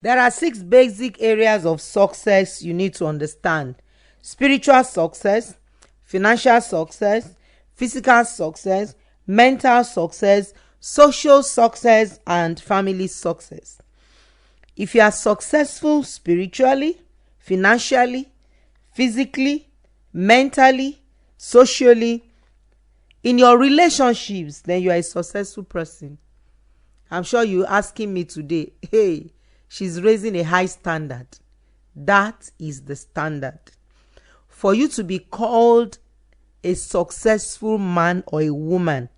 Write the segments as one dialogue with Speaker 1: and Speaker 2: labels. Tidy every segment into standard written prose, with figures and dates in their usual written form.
Speaker 1: There are 6 basic areas of success you need to understand: spiritual success, financial success, physical success, mental success, social success, and family success. If you are successful spiritually, financially, physically, mentally, socially, in your relationships, then you are a successful person. I'm sure you're asking me today, hey, she's raising a high standard. That is the standard. For you to be called a successful man or a woman,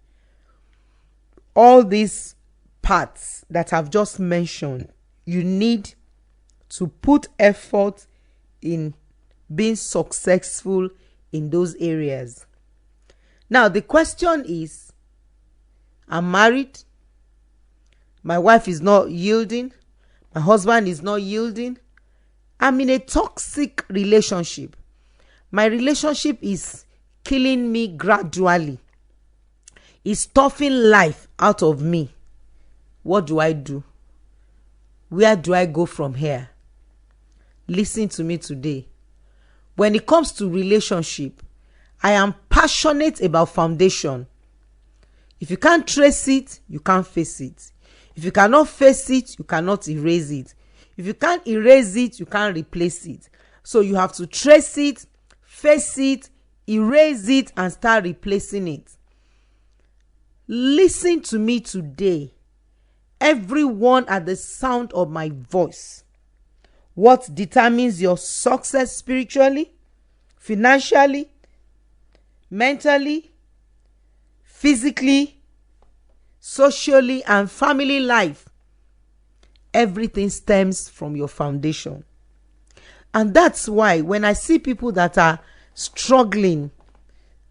Speaker 1: all these parts that I've just mentioned, you need to put effort in being successful in those areas. Now, the question is, I'm married, my wife is not yielding, my husband is not yielding, I'm in a toxic relationship. My relationship is killing me gradually. It's toughing life out of me. What do I do? Where do I go from here? Listen to me today. When it comes to relationship, I am passionate about foundation. If you can't trace it, you can't face it. If you cannot face it, you cannot erase it. If you can't erase it, you can't replace it. So you have to trace it, face it, erase it, and start replacing it. Listen to me today. Everyone at the sound of my voice. What determines your success spiritually, financially, mentally, physically, socially, and family life? Everything stems from your foundation. And that's why when I see people that are struggling,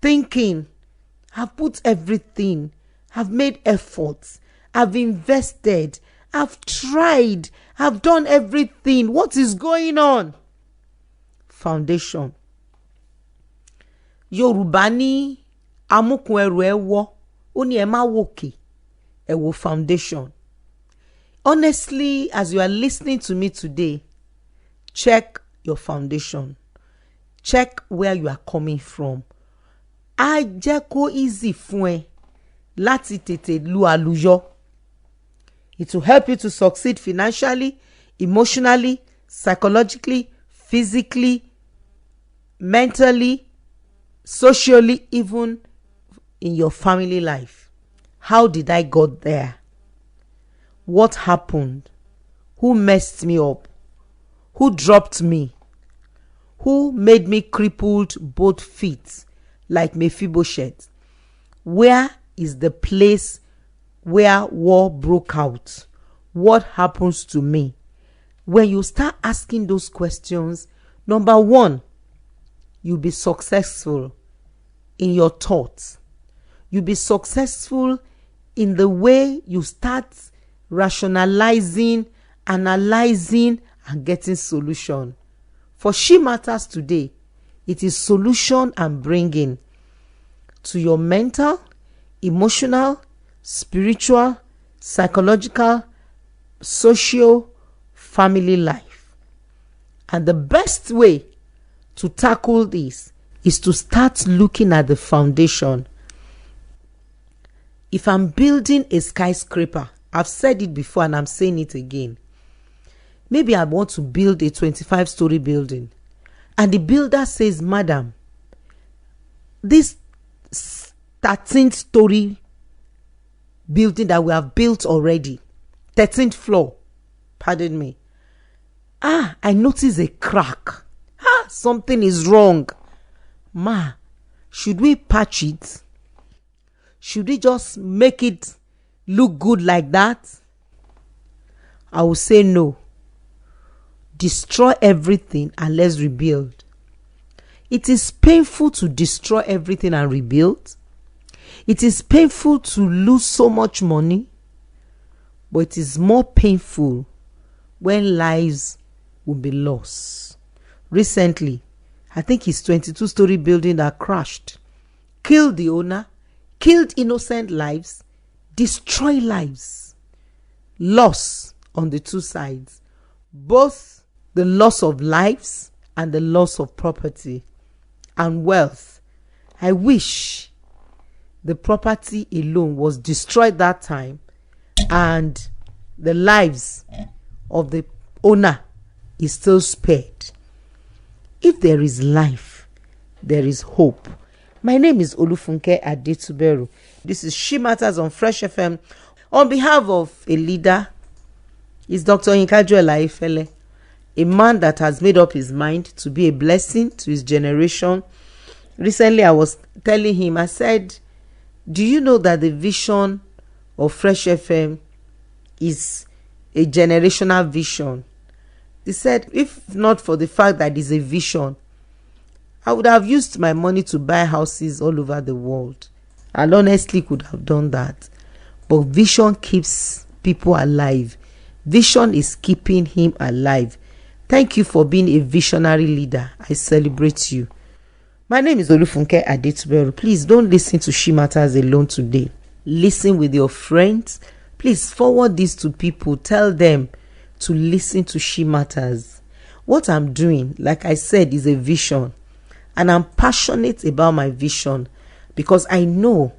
Speaker 1: thinking, I've put everything, I've made efforts, I've invested, I've tried, I've done everything, what is going on? Foundation. Yorùbá ní amúkun ẹrù ẹwọ, ó ní ẹ má wòkè, ẹ wò foundation. Honestly, as you are listening to me today, check your foundation. Check where you are coming from. Á jẹ́ kó easy fún ẹ láti tètè lu àlùyọ. It will help you to succeed financially, emotionally, psychologically, physically, mentally, socially, even in your family life. How did I got there? What happened? Who messed me up? Who dropped me? Who made me crippled both feet like Mephibosheth? Where is the place where war broke out? What happens to me? When you start asking those questions, number one, you'll be successful in your thoughts. You'll be successful in the way you start rationalizing, analyzing, and getting solution. For Shematters today, it is solution and bringing to your mental, emotional, spiritual, psychological, social, family life. And the best way to tackle this is to start looking at the foundation. If I'm building a skyscraper, I've said it before and I'm saying it again. Maybe I want to build a 25-story building. And the builder says, Madam, this 13th-story building that we have built already, 13th floor, pardon me. I notice a crack. Something is wrong. Ma, should we patch it? Should we just make it look good like that? I will say no. Destroy everything and let's rebuild. It is painful to destroy everything and rebuild. It is painful to lose so much money. But it is more painful when lives will be lost. Recently, I think it's 22-story building that crashed, killed the owner, killed innocent lives, destroyed lives, loss on the two sides. both the loss of lives and the loss of property and wealth. I wish the property alone was destroyed that time and the lives of the owner is still spared. If there is life, there is hope. My name is Olufunke Adetuberu. This is Shematters on Fresh FM. On behalf of a leader, is Dr. Ifele, a man that has made up his mind to be a blessing to his generation. Recently, I was telling him, I said, do you know that the vision of Fresh FM is a generational vision? He said, if not for the fact that it's a vision, I would have used my money to buy houses all over the world. And honestly could have done that. But vision keeps people alive. Vision is keeping him alive. Thank you for being a visionary leader. I celebrate you. My name is Olufunke Adetuberu. Please don't listen to Shematters alone today. Listen with your friends. Please forward this to people. Tell them to listen to Shematters. What I'm doing, like I said, is a vision. And I'm passionate about my vision because I know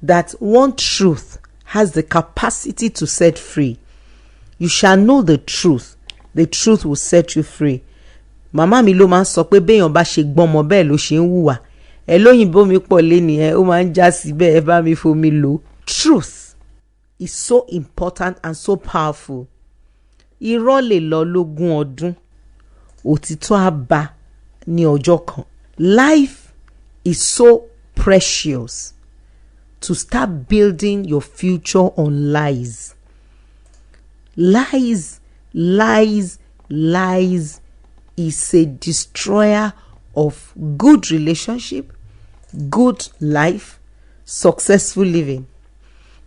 Speaker 1: that one truth has the capacity to set free. You shall know the truth. The truth will set you free. Mama mi ló máa ń sọ pé béèyàn bá ṣe gbọ́mọ bẹ́ẹ̀ ló ṣe ń hùwà. Ẹ lóyìnbó mi pọ̀ léni ẹ ó máa ń já sí bẹ́ẹ̀ ẹ bá mi fomi lò. Truth is so important and so powerful. Irọ́ lè lọ lógún ọdún. Òtítọ́ á bá ní ọjọ́ kan. Life is so precious to start building your future on lies. Lies is a destroyer of good relationship, good life, successful living.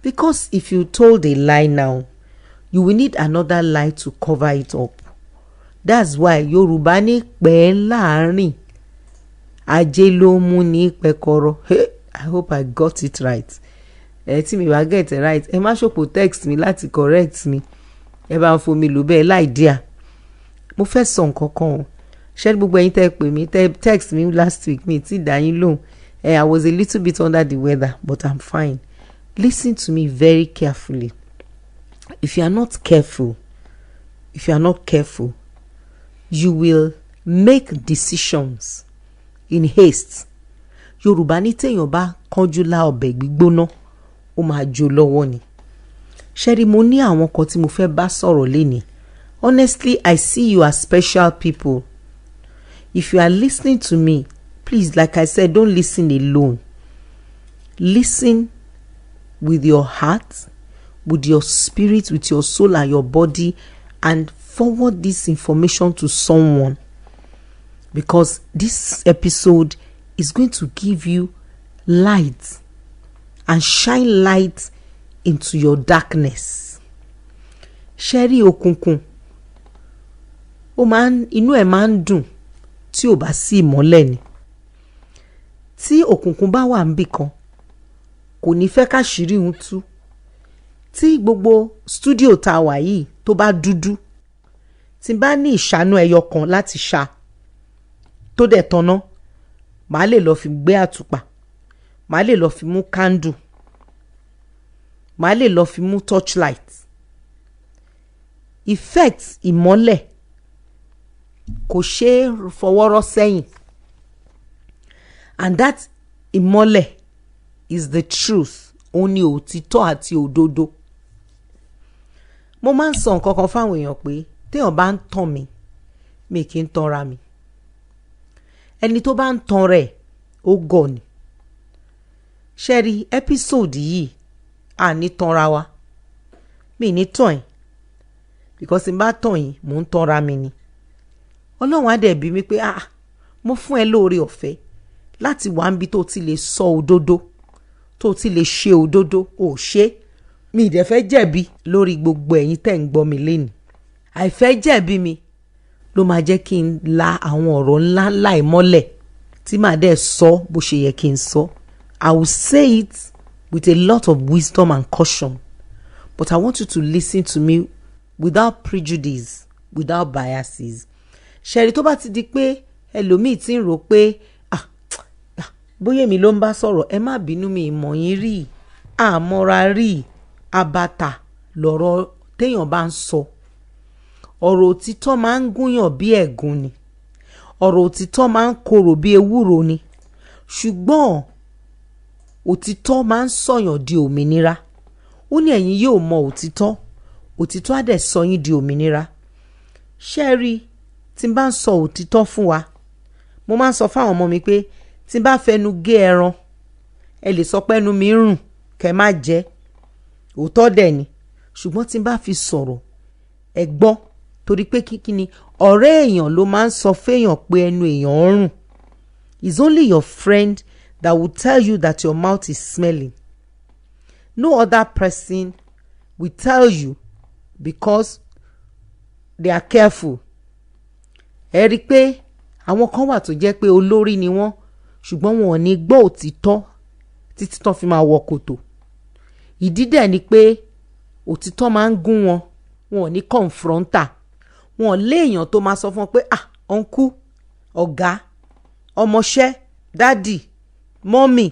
Speaker 1: Because if you told a lie now, you will need another lie to cover it up. That's why Yorùbá ní pẹ́ láàrin. Ajé ló mú ní pẹ́kọ̀rọ̀. Hey, I hope I got it right. Tí mi bá get it right, ẹ má ṣòpò text mi láti correct mi. Ẹ bá ń fomi lò bẹ́ẹ̀ láìdíà. Mo fẹ́ sọ nǹkan kan o. Ṣé gbogbo ẹ̀yin tẹ́ pè mí tẹ́ text mi last week mi ti dá yín lóhùn. I was a little bit under the weather, but I'm fine. Listen to me very carefully. If you are not careful, you will make decisions in haste. Yorùbá ní téèyàn bá kánjú lá ọbẹ̀ gbígbóná ó máa jó lọ́wọ́ ni. Ṣẹ́rí mo ní àwọn kan tí mo fẹ́ bá sọ̀rọ̀ lénìí. Honestly, I see you as special people. If you are listening to me, please, like I said, don't listen alone. Listen with your heart, with your spirit, with your soul and your body, and forward this information to someone. Because this episode is going to give you light and shine light into your darkness. Ṣẹ́rí òkùnkùn. Inú ẹ̀ máa ń dùn tí ò bá sí ìmọ́lẹ̀ ni. Tí òkùnkùn bá wà níbì kan, kò ní fẹ́ káṣírí ń tú. Tí gbogbo studio tá wà yìí tó bá dúdú, tí n bá ní ìṣáná ẹyọ kan láti ṣá tó dẹ̀ tanná, màá lè lọ fi gbé àtùpà, màá lè lọ fi mú candle, màá lè lọ fi mú torchlight. Effect ìmọ́lẹ̀ kò ṣe é fọwọ́rọ́ sẹ́yìn. And that ìmọ́lẹ̀ is the truth. Ó ní òtítọ́ àti òdodo. Mo máa ń sọ nǹkan kan fáwọn èèyàn pé téèyàn bá ń tàn mí, mi kì í tanra mi. Ẹni tó bá ń tan rẹ̀ ó gọ̀ ni. Ṣẹ́rí episode yìí à ní tanra wa. Mi ní tàn ẹ́. Because n bá tàn yín, mò ń tanra mi ni. Ọlọ́run á dẹ̀ bi mí pé mo fún ẹ lóore ọ̀fẹ́ láti wà níbi tó ti lè sọ òdodo, tó ti lè ṣe òdodo, ò ṣe. Mi dẹ̀ fẹ́ jẹ̀bi lórí gbogbo ẹ̀yin tẹ́ ń gbọ́ mi lénìí. Àìfẹ́ jẹ̀bi mi ló máa jẹ́ kí n la àwọn ọ̀rọ̀ ńláńlá ìmọ́lẹ̀ tí màá dẹ̀ sọ bó ṣe yẹ kí n sọ. I will say it with a lot of wisdom and caution, but I want you to listen to me without prejudice, without biases. ṣẹ̀rí tó bá ti di pé ẹlòmíì ti ń rò pé bóyá èmi ló ń bá sọ̀rọ̀, ẹ má bínú, mi ìmọ̀ yín rí, àmọ́ra rí, àbàtà lọ̀rọ̀ téèyàn bá ń sọ. ọ̀rọ̀ òtítọ́ máa ń gúnyàn bí ẹ̀gún ni, ọ̀rọ̀ òtítọ́ máa ń korò bí ewúro ni, ṣùgbọ́n òtítọ́ máa ń sọ̀yàn di òmìnira. ó ní ẹ̀yin yóò mọ òtítọ́, òtítọ́ á dẹ̀ sọ yín di òmìnira. ṣé ẹ rí, tí n bá ń sọ òtítọ́ fún wa, mo máa ń sọ fáwọn ọmọ mi pé tí n bá fẹnu gé ẹran, ẹ lè sọ pé ẹnu mi rùn, kẹ́ má jẹ, òótọ́ dẹ̀ ni. ṣùgbọ́n tí n bá fi sọ̀rọ̀, ẹ gbọ́, torí pé kíkí ni ọ̀rẹ́ èèyàn ló máa ń sọ féèyàn pé ẹnu èèyàn rùn. It's only your friend that will tell you that your mouth is smelling. No other person will tell you because they are careful. ẹ rí i pé àwọn kan wà tó jẹ́ pé olórí ni wọ́n, ṣùgbọ́n wọn ò ní gbọ́ òtítọ́ títí tán fi máa wọ kòtò. ìdí dẹ̀ ni pé òtítọ́ máa ń gún wọn, wọn ò ní kọ̀ǹfrọ́ntà, wọn ò léèyàn tó máa sọ fún wọn pé ọ̀nkú, ọ̀gá, ọmọọṣẹ́, dádì, mọ́mì,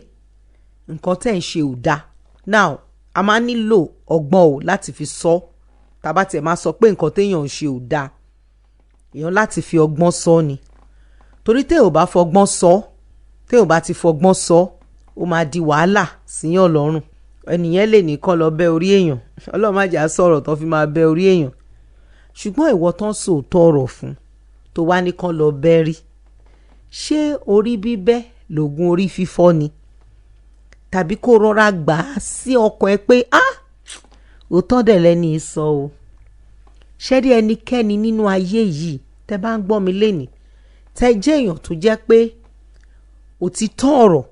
Speaker 1: nǹkan tẹ́ ń ṣe ò dáa. Now a máa nílò ọgbọ́n o láti fi sọ. tàbá tiẹ̀ máa sọ pé nǹkan téèyàn ń ṣe ò dáa, èèyàn láti fi ọgbọ́n sọ ni. torí téèyàn ò bá fọgbọ́n sọ, téèyàn ò bá ti fọgbọ́n sọ, ó máa di wàhálà síyàn lọ́rùn. ẹnìyẹn lè ní kán lọ bẹ́ orí èèyàn, ọlọ́run má jà sọ̀rọ̀ tán fi máa bẹ́ orí èèyàn. ṣùgbọ́n ìwọ tán sòótọ́ ọ̀rọ̀ fún tó wá ní kán lọ bẹ́ rí, ṣé orí bíbẹ́ lògùn orí fífọ́ ni? tàbí kó rọra gbà á sí ọkàn ẹ pé òótọ́ dẹ̀ lẹ́ni sọ o. ṣé rí ẹnikẹ́ni nínú ayé yìí tẹ́ bá ń gbọ́ mi lénìí, tẹ́ jẹ́ èèyàn tó jẹ́ pé òtítọ́ ọ̀rọ̀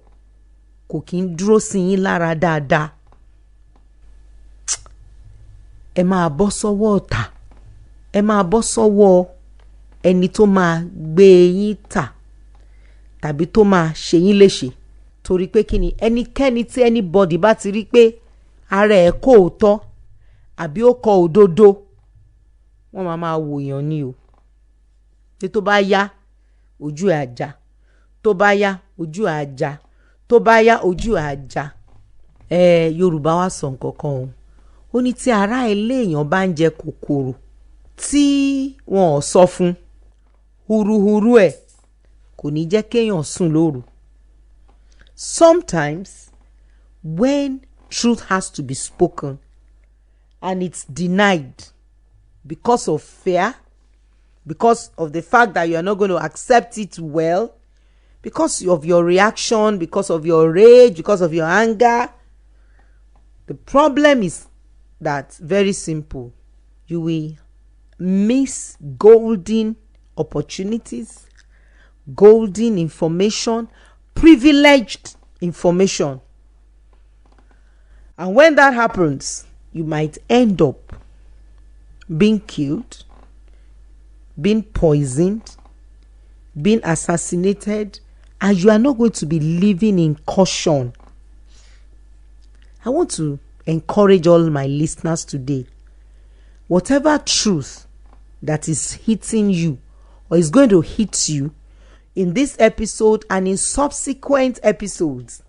Speaker 1: kò kí ń dúró sí yín lára dáadáa, ẹ máa bọ́ sọ́wọ́ ọ̀tá, ẹ máa bọ́ sọ́wọ́ ẹni tó máa gbé yín tà tàbí tó máa ṣe yín léṣe. torí pé kí ni, ẹnikẹ́ni tí anybody bá ti rí pé ara ẹ̀ kò tọ́ àbí ó kọ òdodo, wọ́n máa wòyàn ni o. tí tó bá yá ojú ẹ̀ àjà, tó bá yá ojú ẹ̀ àjà, tó bá yá ojú ẹ̀ àjà. Yorùbá wá sọ nǹkan kan o, ó ní tí ará ilé èèyàn bá ń jẹ kòkòrò tí wọn ò sọ fún, huruhuru ẹ̀ kò ní jẹ́ kéèyàn sùn lóru. Sometimes when truth has to be spoken and it's denied because of fear, because of the fact that you are not going to accept it well, because of your reaction, because of your rage, because of your anger, the problem is that very simple. You will miss golden opportunities, golden information, privileged information. And when that happens, you might end up being killed, being poisoned, being assassinated, and you are not going to be living in caution. I want to encourage all my listeners today. Whatever truth that is hitting you or is going to hit you in this episode and in subsequent episodes,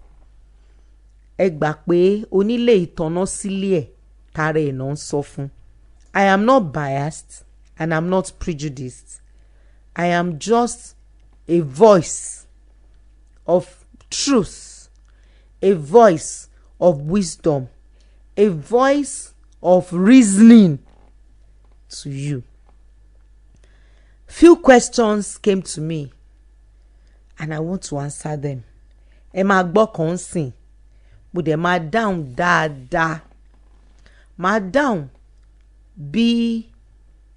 Speaker 1: ẹ gbà pé onílé ìtọ́nà sílé ẹ̀ tara ẹ̀ náà ń sọ fún. I am not biased and I'm not prejudiced. I am just a voice of truth, a voice of wisdom, a voice of reasoning to you. Few questions came to me and I want to answer them. Ẹ máa gbọ́ kan sìn, mo dẹ̀ máa dáhùn dáadáa. Máa dáhùn bí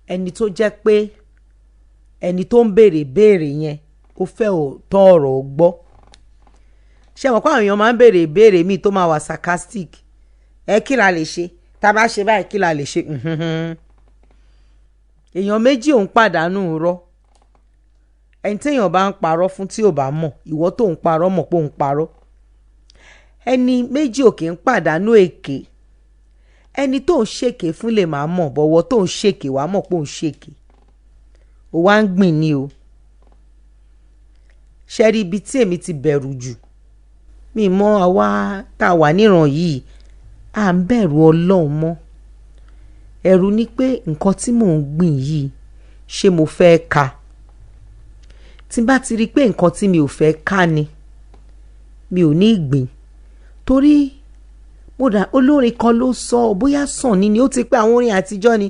Speaker 1: ẹni tó jẹ́ pé ẹni tó ń béèrè yẹn ó fẹ́ tọ́ ọ̀rọ̀ gbọ́. Ṣé mọ̀ pé àwọn èèyàn máa ń béèrè míì tó máa wà sarcastic. Kí la lè ṣe? Tá bá ṣe báyìí kí la lè ṣe? Èèyàn méjì ò ń pàdánù irọ́. Ẹni téèyàn bá ń parọ́ fún tí ò bá mọ̀, ìwọ tó ń parọ́ mọ̀ pé ò ń parọ́. Ẹni méjì ò kì í pàdánù èké. Ẹni tó ń ṣèké fún lè máa mọ̀, bọ̀wọ̀ tó ń ṣèké wàá mọ̀ pé ò ń ṣèké. ó wá ń gbìn ni o. ṣe rí ibi tí èmi ti bẹ̀rù jù, mi mọ àwa tá a wà níran yìí à ń bẹ̀rù Ọlọ́run mọ́. ẹ̀rù ni pé nǹkan tí mò ń gbìn yìí ṣé mo fẹ́ ká. tí n bá ti rí i pé nǹkan tí mi ò fẹ́ ká ni mi ò ní gbìn. torí olórin kan ló sọ, bóyá sàn ni ó ti pé àwọn orin àtijọ́ ni,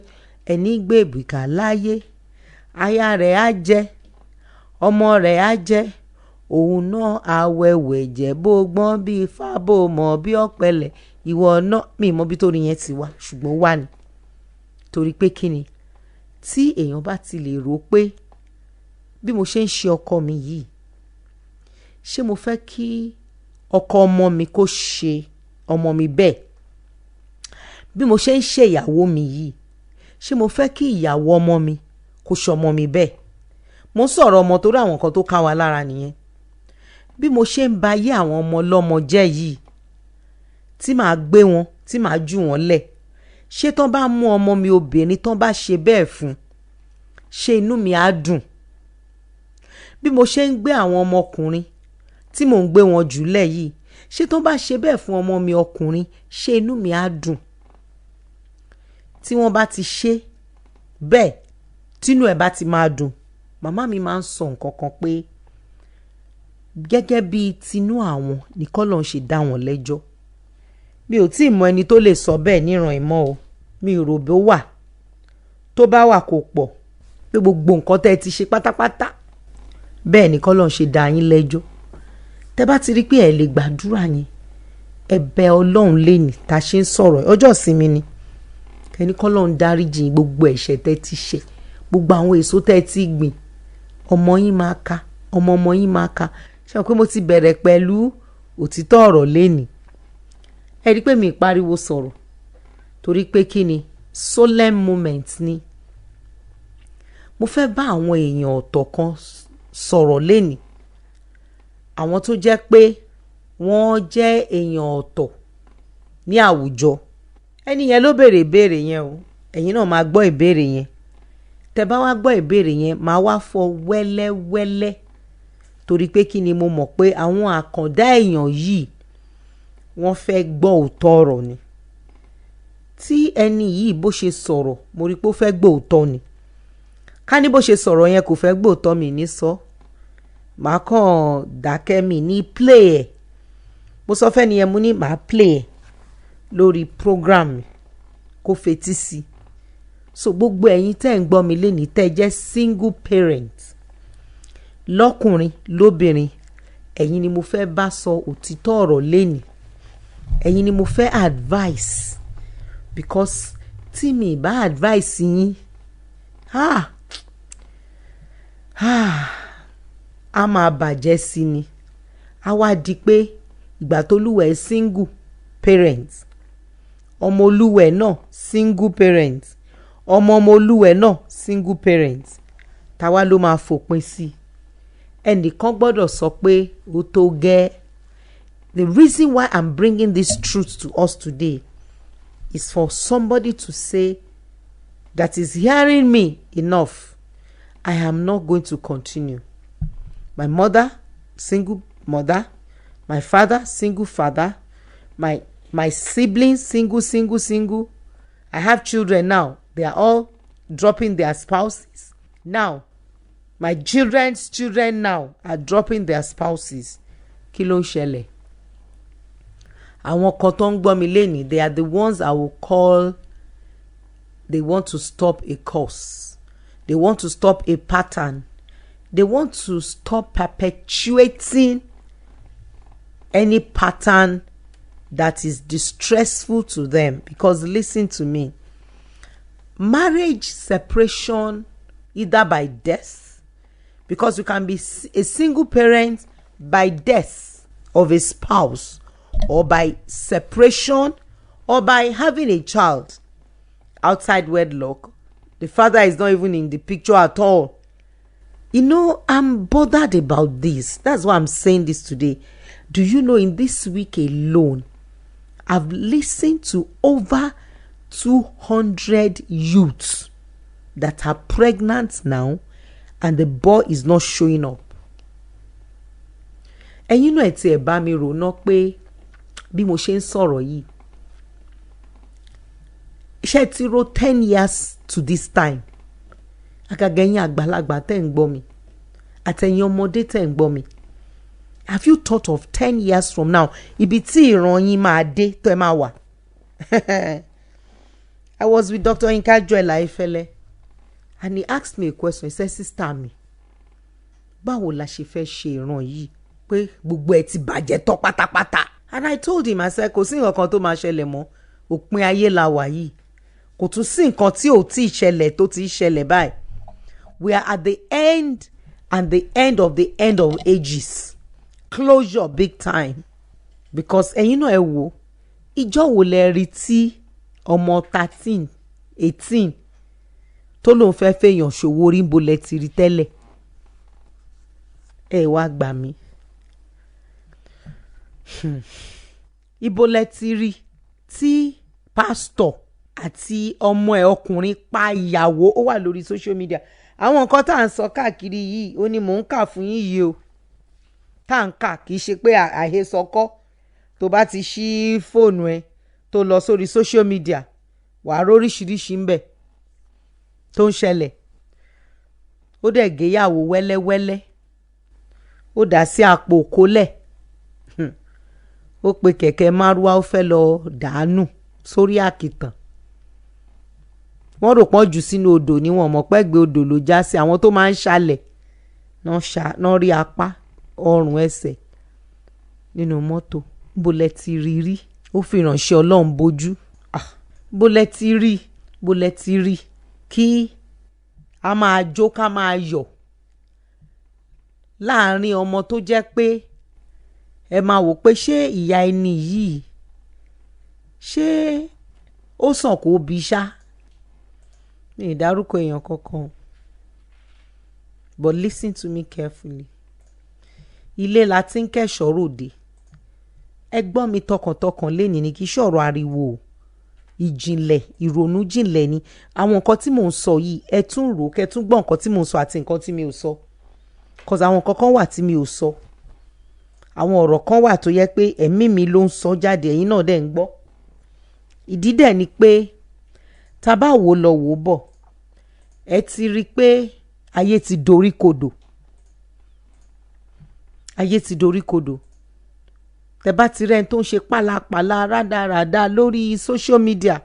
Speaker 1: ẹni gbé èbùkà láyé aya rẹ̀ á jẹ, ọmọ rẹ̀ á jẹ, òun náà awẹ́wẹ́ jẹ́ bó gbọ́n bí ifá bó mọ̀ bí ọ̀pẹ̀lẹ̀ ìwọ náà. mi mọ bí torí yẹn ti wá, ṣùgbọ́n wà ní. torí pé kí ni, tí èèyàn bá ti lè rò pé bí mo ṣe ń ṣe ọkọ mi yìí, ṣé mo fẹ́ kí ọkọ ọmọ mi kó ṣe ọmọ mi bẹ́ẹ̀? bí mo ṣe ń ṣe ìyàwó mi yìí, ṣé mo fẹ́ kí ìyàwó ọmọ mi kó ṣe ọmọ mi bẹ́ẹ̀? mo ń sọ̀rọ̀ ọmọ torí àwọn nǹkan tó ká wa lára nìyẹn. bí mo ṣe ń ba ayé àwọn ọmọ ọlọ́mọ jẹ́ yìí, tí màá gbé wọn, tí màá jù wọ́n lẹ̀, ṣé tán bá mú ọmọ mi obìnrin tán bá ṣe bẹ́ẹ̀ fún, ṣé inú mi á dùn? bí mo ṣe ń gbé àwọn ọmọkùnrin tí mò ń gbé wọn jùlẹ̀ yìí, ṣé tán bá ṣe bẹ́ẹ̀ fún ọmọ mi ọkùnrin, ṣé inú mi á dùn? tí wọ́n bá ti ṣe bẹ́ẹ̀, tínú ẹ̀ bá ti máa dùn, màmá mi máa ń sọ nǹkan kan pé gẹ́gẹ́ bí tinú àwọn ní k'Ọlọ́run ṣe dá wọn lẹ́jọ́. mi ò tí ì mọ ẹni tó lè sọ bẹ́ẹ̀ níran ìmọ̀ o. mi ò rò bó wà, tó bá wà kò pọ̀, pé gbogbo nǹkan tẹ́ ẹ ti ṣe pátápátá bẹ́ẹ̀ ní k'Ọlọ́run ṣe dá yín lẹ́jọ́. tẹ́ bá ti rí pé ẹ lè gbàdúrà yẹn, ẹ bẹ̀ Ọlọ́run lénìí tá a ṣe ń sọ̀rọ̀, ọjọ́ ìsinmi ni, ẹni k'Ọlọ́run dáríjì gbogbo ẹ̀ṣẹ̀ tẹ́ ti ṣe, gbogbo àwọn èso tẹ́ ti gbìn, ọmọ yín máa ká, ọmọ ọmọ yín máa ká. ṣé o pé mo ti bẹ̀rẹ̀ pẹ̀lú òtítọ́ ọ̀rọ̀ lénìí? ẹ rí i pé mi pariwo sọ̀rọ̀ torí pé kí ni, solemn moment ni. mo fẹ́ bá àwọn èèyàn ọ̀tọ̀ kan sọ̀rọ̀ lénìí, àwọn tó jẹ́ pé wọ́n jẹ́ èèyàn ọ̀tọ̀ ní àwùjọ. ẹni yẹn ló béèrè ìbéèrè yẹn o, ẹ̀yin náà máa gbọ́ ìbéèrè yẹn. tẹ́ bá wá gbọ́ ìbéèrè yẹn, máa wá fọ wẹ́lẹ́wẹ́lẹ́, torí pé kí ni, mo mọ̀ pé àwọn àkàndá èèyàn yìí wọ́n fẹ́ gbọ́ òótọ́ ọ̀rọ̀ ni. tí ẹni yìí bó ṣe sọ̀rọ̀, mo rí pé ó fẹ́ gbọ́ òótọ́ ni. ká ní bó ṣe sọ̀rọ̀ yẹn kò fẹ́ gbọ́ òótọ́, mi ní sọ, màá kàn dákẹ́, mi ní play ẹ̀. mo sọ fẹ́ ni yẹn, mo ní màá play ẹ̀ lórí program mi kó fetí sí. so gbogbo ẹ̀yin tẹ́ ń gbọ́ mi lénìí, tẹ́ jẹ́ single parent, lọ́kùnrin lóbìnrin, ẹ̀yin ni mo fẹ́ bá sọ òtítọ́ ọ̀rọ̀ lénìí. ẹ̀yin ni mo fẹ́ advice, because tí mi bá advice yín, a máa bàjẹ́ sí ni. a wá di pé ìgbà tó lúwẹ̀ẹ́ single parent, ọmọ olúwẹ̀ẹ́ náà single parent, ọmọ olúwẹ̀ẹ́ náà single parent, táwa ló máa fòpin sí. ẹnìkan gbọ́dọ̀ sọ pé ó tó gẹ́. The reason why I'm bringing this truth to us today is for somebody to say that is hearing me, enough. I am not going to continue. My mother, single mother. My father, single father. My siblings, single. I have children now. They are all dropping their spouses. Now, my children's children now are dropping their spouses. Kí ló ń ṣẹlẹ̀? Àwọn kan tó ń gbọ́ mi lénìí, they are the ones I will call, they want to stop a curse. They want to stop a pattern. They want to stop perpetuating any pattern that is distressful to them. Because listen to me, marriage separation, either by death, because you can be a single parent by death of a spouse, or by separation, or by having a child outside wedlock. The father is not even in the picture at all. You know, I'm bothered about this. That's why I'm saying this today. Do you know, in this week alone, I've listened to over 200 youths that are pregnant now and the boy is not showing up. ẹ̀yin náà ti ẹ̀ bá mi rò ná pé bí mo ṣe ń sọ̀rọ̀ yìí ṣe ti ro 10 years to this time àgàgà ẹ̀yin àgbàlagbà tẹ́ ń gbọ́ mi àtẹ̀yin ọmọdé tẹ́ ń gbọ́ mi. Have you thought of 10 years from now ibi tí ìran yín máa dé tó ẹ máa wà? I was with Dr. Yinka Joel Ayefele and he asked me a question. He said, sister mi, báwo la ṣe fẹ́ ṣe ìran yìí pé gbogbo ẹ ti bàjẹ́ tán pátápátá? And I told him, I said, kò sí nǹkan kan tó máa ṣẹlẹ̀ mọ́, òpin ayé la wà yìí, kò tún sí nǹkan tí ò tí ì ṣẹlẹ̀ tó ti ṣẹlẹ̀ báyìí. We are at the end and the end of the end of ages. Closure big time. Because ẹ̀yin náà ẹ wò ìjọ wo lẹ rí tí ọmọ 13 18 tó lóun fẹ́ fẹ́yàn ṣòwò orí ń bolẹ̀ ti rí tẹ́lẹ̀? Ẹ wá gbà mí. Ibo lẹ ti rí tí pásítọ̀ àti ọmọ ẹ̀ ọkùnrin pa ìyàwó? Ó wà lórí social media. Àwọn nǹkan tá à ń sọ káàkiri yìí ó ní mò ń kà fún yín yìí o. Tá à ń kà kì í ṣe pé àhesọkọ́. Tó bá ti ṣí fóònù ẹ tó lọ sórí social media wàá róríṣiríṣi ń bẹ tó ń ṣẹlẹ̀. Ó dẹ̀ géyàwó wẹ́lẹ́wẹ́lẹ́, ó dà sí àpò òkólẹ̀, ó pe kẹ̀kẹ́ márúwá ó fẹ́ lọ dànù sórí àkìtàn. Wọ́n rò pọ́n jù sínú odò ni wọ́n mọ̀ pé gbé odò ló já sí. Àwọn tó máa ń ṣalẹ̀ náà rí apá ọrùn ẹsẹ̀ nínú mọ́tò. Bó lẹ ti rí? Ó fi ìránṣẹ́ Ọlọ́run bójú. Bó lẹ ti rí kí a máa jó ká máa yọ̀ láàrin ọmọ tó jẹ́ pé ẹ máa wò pé ṣé ìyá ẹni yìí ṣé ó sàn kó bí ṣá? Mi ì dárúkọ èèyàn kankan, but listen to me carefully. Ilé la ti ń kẹ́ṣọ̀ọ́ ròde. Ẹ gbọ́ mi tọkàntọkàn lénìí ni kì í ṣọ̀rọ̀ ariwo, ìjìnlẹ̀ ìrònú jìnlẹ̀ ni. Àwọn nǹkan tí mò ń sọ yìí ẹ tún rò kẹ́ tún gbọ́ nǹkan tí mò ń sọ àti nǹkan tí mi ò sọ. Cause àwọn nǹkan kan wà tí mi ò sọ. Àwọn ọ̀rọ̀ kan wà tó yẹ pé ẹ̀mí mi ló ń sọ jáde, ẹ̀yin náà dẹ̀ ń gbọ́. Ìdí dẹ̀ ni pé tá bá wò lọ wò bọ̀ ẹ ti rí pé ayé ti dorí kodò. Ayé ti dorí kodò. Tẹ́ bá ti rẹ́ni tó ń ṣe pálapàla rádaràda lórí social media,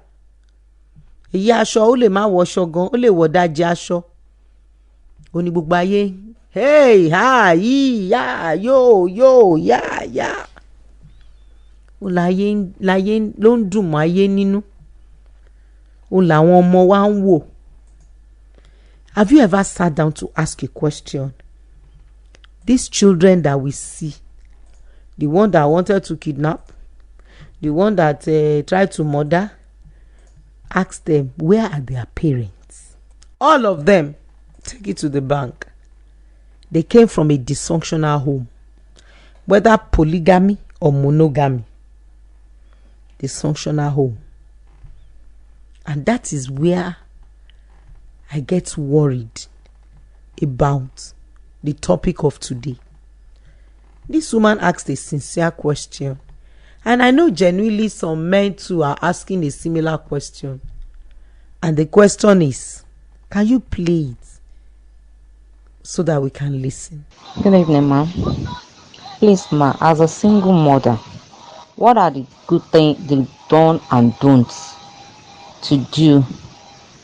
Speaker 1: èyí aṣọ ó lè má wọṣọ gan, ó lè wọ̀ dájẹ́ aṣọ. Ó ní gbogbo ayé hey ha yí yá yóò yá yá. Ó láyé ló ń dùn mọ́ ayé nínú. Ó làwọn ọmọ wa ń wò. Have you ever sat down to ask a question? These children that we see, the one that wanted to kidnap, the one that tried to murder, ask them, where are their parents? All of them, take it to the bank. They came from a dysfunctional home, whether polygamy or monogamy. Dysfunctional home. And that is where I get worried about the topic of today. This woman asked a sincere question, and I know genuinely some men too are asking a similar question. And the question is, can you play it so that we can listen?
Speaker 2: Good evening, ma'am. Please, ma, as a single mother, what are the good things, the done and don'ts to do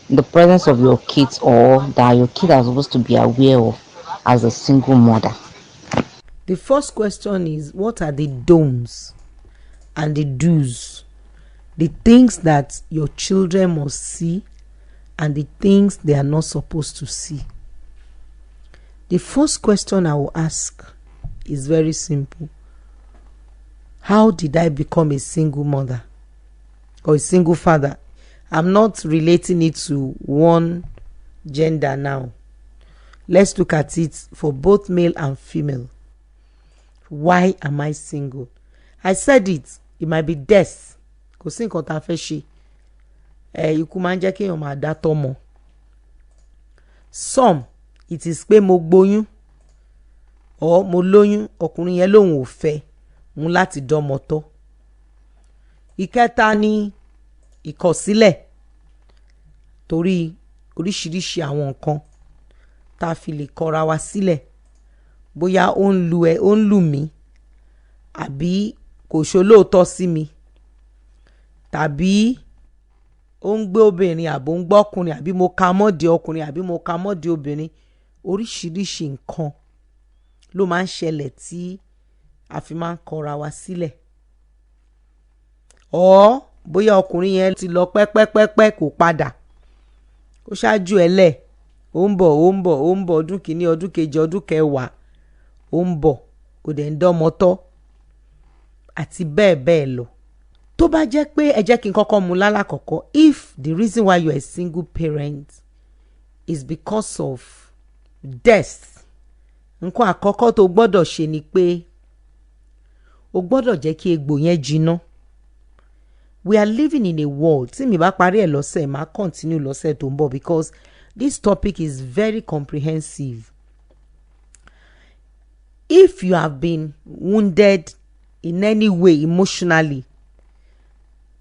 Speaker 2: in the presence of your kids, or that your kids are supposed to be aware of as a single mother?
Speaker 1: The first question is, what are the don'ts and the do's? The things that your children must see and the things they are not supposed to see. The first question I will ask is very simple. How did I become a single mother or a single father? I'm not relating it to one gender now. Let's look at it for both male and female. Why am I single? I said it might be death. Kò sí nǹkan tá a fẹ́ ṣe. Ikú máa ń jẹ́ kéèyàn máa dá tọ́mọ. Some, it is pé mo gbóyún or mo lóyún ọkùnrin yẹn lòun ò fẹ́ òun láti dọ́mọ tọ́. Ìkẹta ni ìkọ̀sílẹ̀ torí oríṣiríṣi àwọn nǹkan tá a fi lè kọra wa sílẹ̀ bóyá ó ń lu ẹ ó ń lù mí àbí kò ṣolóòótọ́ sí mi tàbí ó ń gbé obìnrin àbò ń gbọ́kùnrin àbí mo ka mọ́dì ọkùnrin àbí mo ka mọ́dì obìnrin. Oríṣiríṣi nǹkan ló máa ń ṣẹlẹ̀ tí a fi máa ń kọra wa sílẹ̀. Ọ̀ bóyá ọkùnrin yẹn ti lọ pẹ́pẹ́pẹ́pẹ́ kò padà ó ṣáájú ẹ lẹ̀ ó ń bọ̀ ọdún kìíní ọdún kejì ọdún kẹwàá ó ń bọ̀ kò dẹ̀ ń dánmọ tọ́ àti bẹ́ẹ̀ bẹ́ẹ̀ lọ. Tó bá jẹ́ pé ẹ jẹ́ kí n kọ́kọ́ mú lálàkọ́kọ́, if the reason why you are a single parent is because of death, nǹkan àkọ́kọ́ tó gbọ́dọ̀ ṣe ni pé o gbọ́dọ̀ jẹ́ kí egbò yẹn jiná. We are living in a world tí mi bá parí ẹ̀ lọ́sẹ̀ máa continue lọ́sẹ̀ tó ń bọ̀ because this topic is very comprehensive. If you have been wounded in any way emotionally,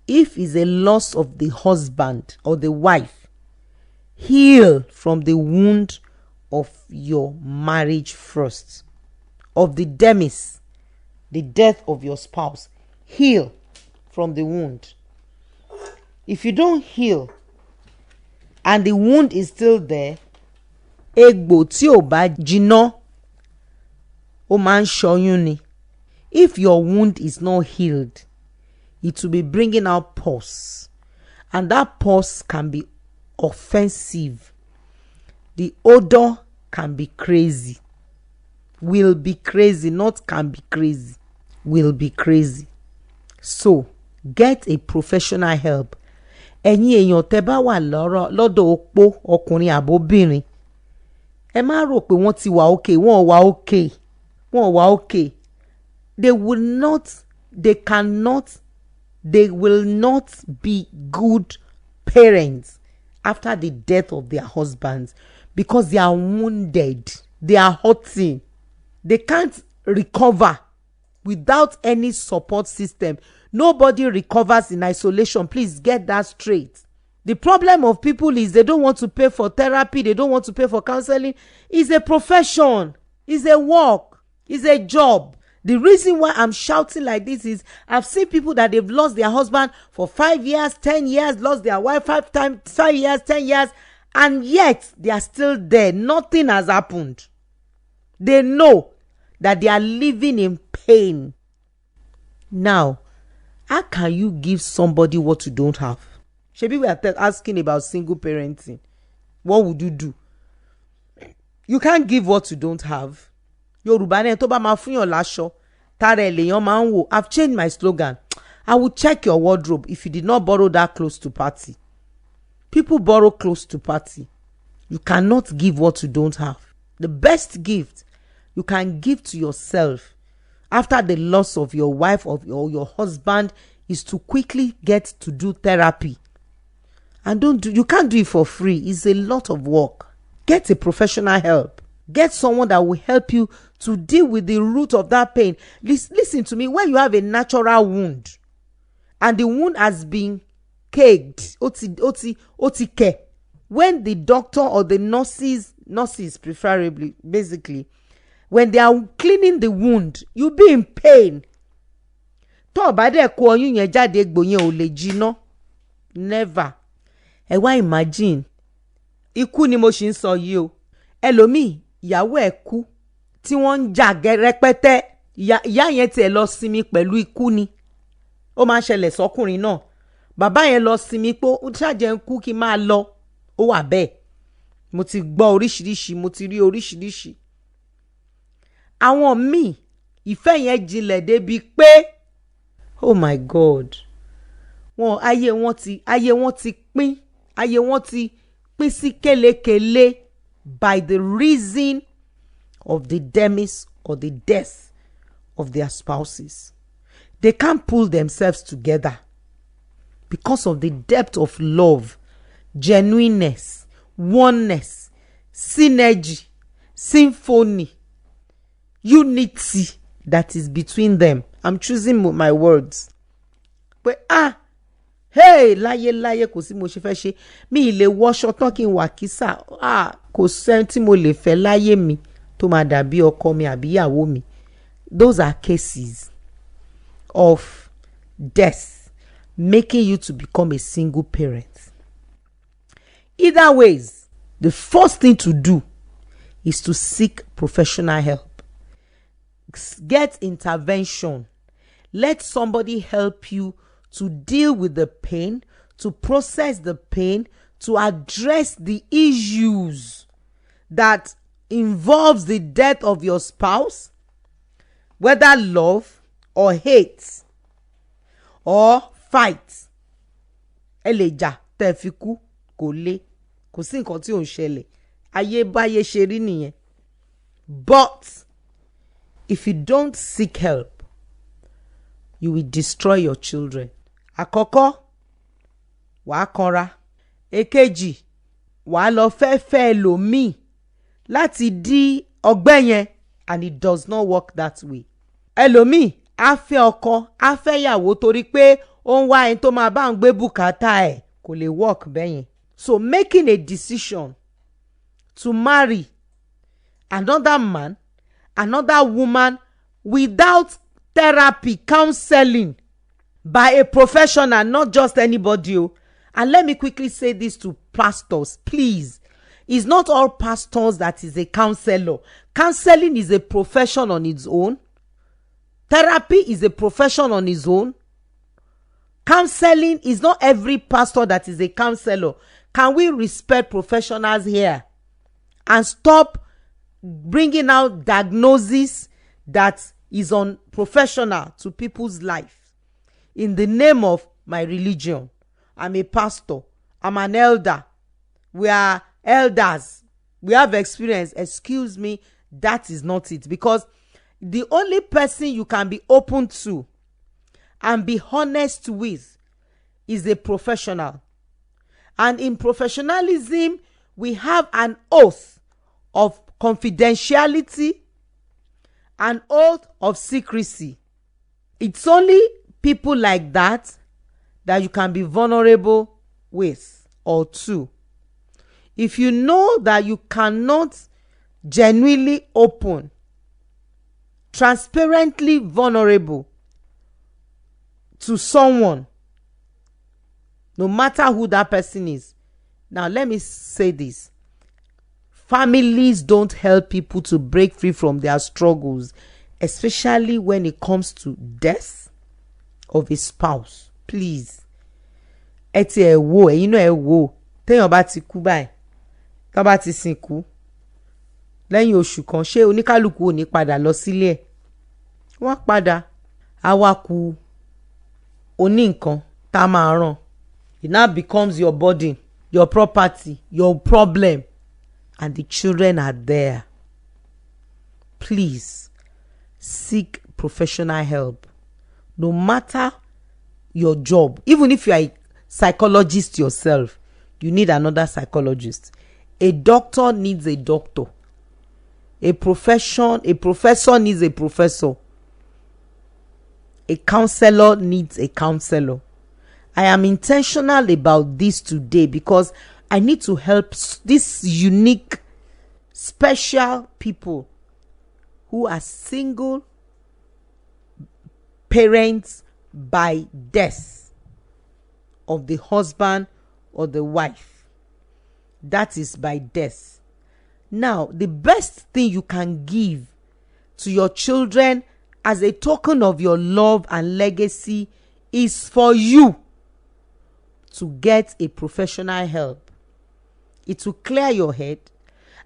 Speaker 1: if it's a loss of the husband or the wife, heal from the wound of your marriage first, of the demise, the death of your spouse. Heal from the wound. If you don't heal and the wound is still there, egbò tí ò bá jiná ó máa ń ṣọyún ni. If your wound is not healed, it will be bringing out pus, and that pus can be offensive. The odor can be crazy. Will be crazy, not can be crazy. Will be crazy. So get a professional help. Ẹ̀yin èèyàn tẹ́ bá wà lọ́dọ̀ opó ọkùnrin àbóbìnrin, ẹ má rò pé wọ́n ti wà okay, wọ́n wà okay, wọ́n wà okay. They will not be good parents after the death of their husbands because they are wounded, they are hurting, they can't recover without any support system. Nobody recovers in isolation. Please get that straight. The problem of people is they don't want to pay for therapy, they don't want to pay for counseling. It's a profession, it's a work, it's a job. The reason why I'm shouting like this is I've seen people that they've lost their husband for 5 years, 10 years, lost their wife 5 years, 10 years, and yet they are still there. Nothing has happened. They know that they are living in pain. Now, how can you give somebody what you don't have? Shebi, we are asking about single parenting. What would you do? You can't give what you don't have. Yorùbá ní tó bá máa fún yàn láṣọ tara ẹ̀ lèèyàn máa ń wò. I've changed my slogan. I will check your wardrobe if you did not borrow that clothes to party. People borrow clothes to party. You cannot give what you don't have. The best gift you can give to yourself after the loss of your wife or your husband is to quickly get to do therapy. And you can't do it for free. It's a lot of work. Get a professional help. Get someone that will help you to deal with the root of that pain. Listen to me. When you have a natural wound and the wound has been caked, otike, when the doctor or the nurses preferably, basically, when they are cleaning the wound, you'll be in pain. Tó bá dé kó oyún yẹn jáde egbò yẹn ò lè jiná. Never. Ẹ wá imagine. Ikú ni mo ṣì ń sọ yìí o. Ẹlòmíì ìyàwó ẹ̀ kú tí wọ́n ń jà rẹpẹtẹ. Ìyá yẹn tiẹ̀ lọ sinmi pẹ̀lú ikú ni. Ó máa ń ṣẹlẹ̀ sọ́kùnrin náà. Bàbá yẹn lọ sinmi pé ó ṣàjẹ́ ń kú kí n máa lọ. Ó wà bẹ́ẹ̀. Mo ti gbọ́ oríṣiríṣi, mo ti rí oríṣiríṣi. Àwọn míì ìfẹ́ yẹn jinlẹ̀ débi pé oh my God, ayé wọn ti pín sí kélekèle by the reason of the demise or the death of their spouses. They can't pull themselves together because of the depth of love, genuineness, oneness, synergy symphony, unity that is between them. I'm choosing my words. But hey, láyé kò sí mo ṣe fẹ́ ṣe mi lè wọṣọ tán kí n wà kísà kò sẹ́ni tí mo lè fẹ́ láyé mi tó máa dàbí ọkọ mi àbí ìyàwó mi. Those are cases of death making you to become a single parent. Either ways, the first thing to do is to seek professional help. Get intervention. Let somebody help you to deal with the pain, to process the pain, to address the issues that involves the death of your spouse, whether love or hate or fight. Eleja tefiku kò le kò sí nǹkan tí ò ń ṣẹlẹ̀ ayé báyé ṣe rí nìyẹn. But if you don't seek help, you will destroy your children. Àkọ́kọ́, wàá kanra. Èkejì, wàá lọ fẹ́ ẹlòmíì láti dí ọgbẹ́ yẹn, and it does not work that way. Ẹlòmíì á fẹ́ ọkọ, á fẹ́ ìyàwó torí pé ó ń wá ẹni tó máa bá ń gbé bùkátà ẹ̀, kò lè work bẹ́yẹn. So making a decision to marry another man, another woman without therapy, counselling by a professional, not just anybody. And let me quickly say this to pastors, please. It's not all pastors that is a counselor. Counseling is a profession on its own. Therapy is a profession on its own. Counseling is not every pastor that is a counselor. Can we respect professionals here and stop bringing out diagnosis that is unprofessional to people's life in the name of my religion? I'm a pastor. I'm an elder. We are elders. We have experience. Excuse me, that is not it. Because the only person you can be open to and be honest with is a professional. And in professionalism, we have an oath of confidentiality, an oath of secrecy. It's only people like that you can be vulnerable with or to. If you know that you cannot genuinely open, transparently vulnerable to someone, no matter who that person is. Now, let me say this. Families don't help people to break free from their struggles, especially when it comes to death of a spouse. Please. Ẹ ti ẹ̀ wò, ẹ̀yin náà ẹ wò. Téèyàn bá ti kú báyìí, tán bá ti sìnkú, lẹ́yìn oṣù kan, ṣé oníkálùkù ò ní padà lọ sílé ẹ̀? Wọ́n padà. Àwa kù oní nǹkan tá máa ràn. It now becomes your burden, your property, your problem, and the children are there. Please seek professional help. No matter your job, even if you are a psychologist yourself, you need another psychologist. A doctor needs a doctor. A professor needs a professor. A counselor needs a counselor. I am intentional about this today because I need to help these unique, special people who are single parents by death of the husband or the wife. That is by death. Now, the best thing you can give to your children as a token of your love and legacy is for you to get a professional help. It will clear your head.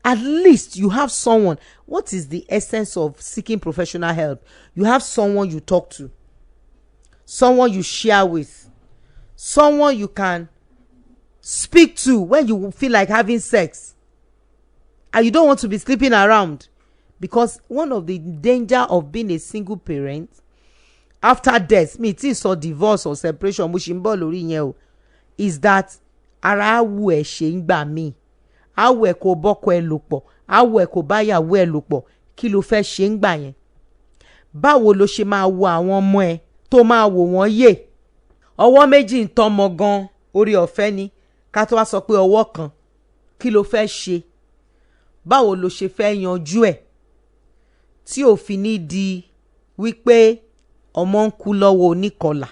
Speaker 1: At least you have someone. What is the essence of seeking professional help? You have someone you talk to, someone you share with, someone you can speak to when you feel like having sex and you don't want to be sleeping around. Because one of the danger of being a single parent after death, me tí sọ divorce or separation, mo ṣì ń bọ̀ lórí yẹn o, is that ara awu ẹ̀ ṣe ń gbà mí, awu ẹ̀ kò bọ́kọ ẹ̀ lò pọ̀, àwọ̀ ẹ̀ kò bá yàwó ẹ̀ lò pọ̀ kí ló fẹ́ ṣe ń gbà yẹn? Báwo ló ṣe máa wo àwọn ọmọ ẹ̀ tó máa wò wọ́n yè? Ọwọ́ méjì ń tọ́mọ gan orí ọ̀fẹ́ ni ká tó wá sọ pé ọwọ́ kan. Kí ló fẹ́ ṣe? Báwo ló ṣe fẹ́ yanjú ẹ̀ tí ò fi ní di wípé ọmọ ń kú lọ́wọ́ oníkọlà?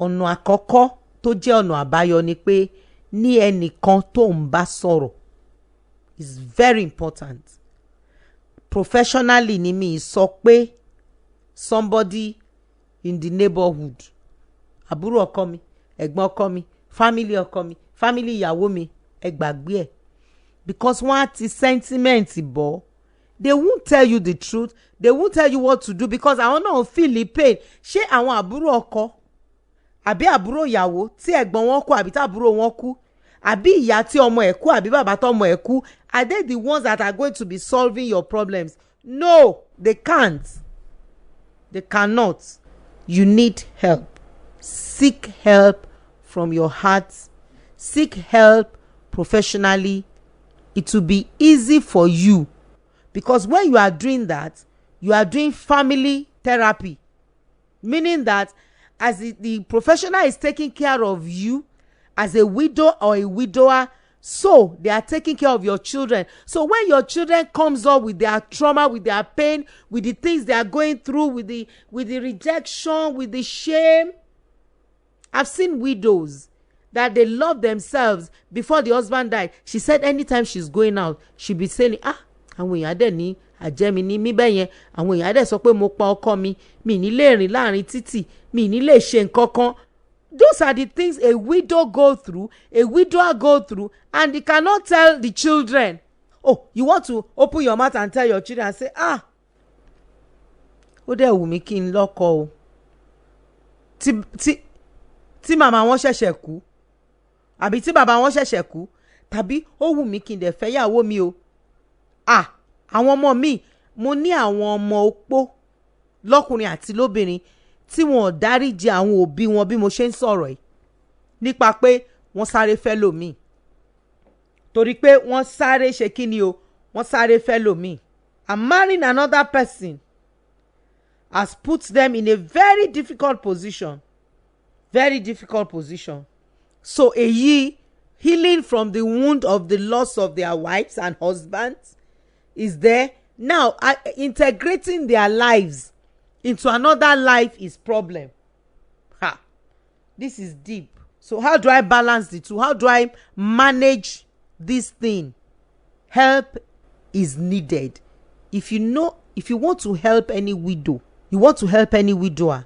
Speaker 1: Ọ̀nà àkọ́kọ́ tó jẹ́ ọ̀nà àbáyọ ni pé ní ẹnìkan tó ń bá sọ̀rọ̀ is very important. Professionally ni mi sọ pé somebody in the neighborhood, àbúrò ọkọ mi, ẹ̀gbọ́n ọkọ mi, family ọkọ mi, family ìyàwó mi, ẹ gbàgbé ẹ̀. Because wọ́n á ti sentiment bọ̀. They won't tell you the truth. They won't tell you what to do because àwọn náà feel the pain. Ṣé àwọn àbúrò ọkọ àbí àbúrò ìyàwó tí ẹ̀gbọ́n wọn kú àbí tábúrò wọn kú àbí ìyá tí ọmọ ẹ̀ kú àbí bàbá tọmọ ẹ̀ kú, are they the ones that are going to be solving your problems? No, they can't. They cannot. You need help. Seek help from your heart. Seek help professionally. It will be easy for you because when you are doing that, you are doing family therapy, meaning that as the professional is taking care of you as a widow or a widower, so they are taking care of your children. So when your children comes up with their trauma, with their pain, with the things they are going through, with the rejection, with the shame, I've seen widows that they love themselves before the husband died. She said anytime she's going out, she'll be saying, àwọn èèyàn dẹ̀ ní àjẹmí ní mí bẹ́ẹ̀ yẹn, àwọn èèyàn dẹ̀ sọ pé mo pa ọkọ mi, mi ní lè rìn láàrin títì, mi ní lè ṣe nǹkan kan. Those are the things a widow go through, a widower go through, and they cannot tell the children. Oh, you want to open your mouth and tell your children and say, ó dẹ̀ wù mí kí n lọ́kọ o. Tí màmá wọn ṣẹ̀ṣẹ̀ kú, àbí tí bàbá wọn ṣẹ̀ṣẹ̀ kú, tàbí ó wù mí kí n dẹ̀ fẹ́ yàwó mi o. Àwọn ọmọ mi, mo ní àwọn ọmọ opó lọ́kùnrin àti lóbìnrin tí wọn ò dáríjì àwọn òbí wọn bí mo ṣe ń sọ̀rọ̀ yìí nípa pé wọ́n sáré fẹ́ lòmíì, torí pé wọ́n sáré ṣe kí ni o, wọ́n sáré fẹ́ lòmíì. And marrying another person has put them in a very difficult position. Very difficult position. So èyí healing from the wound of the loss of their wives and husbands is there. Now integrating their lives into another life is problem. This is deep. So how do I balance the two? How do I manage this thing? Help is needed. If you want to help any widow, you want to help any widower,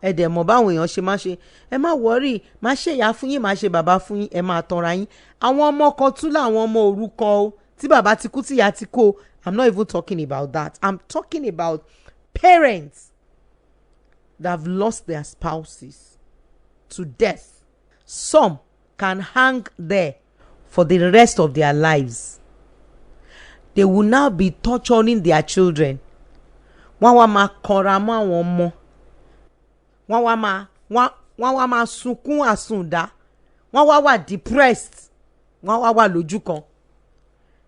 Speaker 1: ẹ dẹ̀ mọ̀ báwọn èèyàn ṣe máa ṣe, ẹ má worry, máa ṣe ìyá fún yín, máa ṣe bàbá fún yín, ẹ máa tanra yín. Àwọn ọmọ kan tún láwọn ọmọ òrukàn o, tí bàbá ti kú tí ìyá ti kú. I'm not even talking about that. I'm talking about parents that have lost their spouses to death. Some can hang there for the rest of their lives. They will now be torturing their children. Wọ́n wá máa kanra mọ́ àwọn ọmọ. Wọ́n wá máa sunkún àsùndá. Wọ́n wá wà depressed. Wọ́n wá wà lójú kan.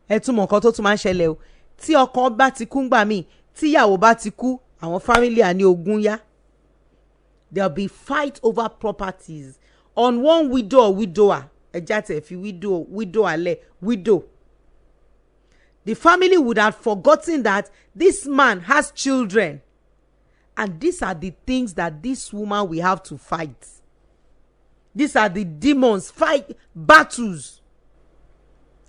Speaker 1: Ẹ tún mọ̀ nǹkan tó tún máa ń ṣẹlẹ̀ o. Tí ọkọ bá ti kú ńgbà míì, tí ìyàwó bá ti kú, àwọn family àní ogún yá. There'll be fight over properties on one widow or widower. Ẹja tẹ̀ fi widow alẹ̀, widow. The family would have forgotten that this man has children. And these are the things that this woman will have to fight. These are the demons, fight battles.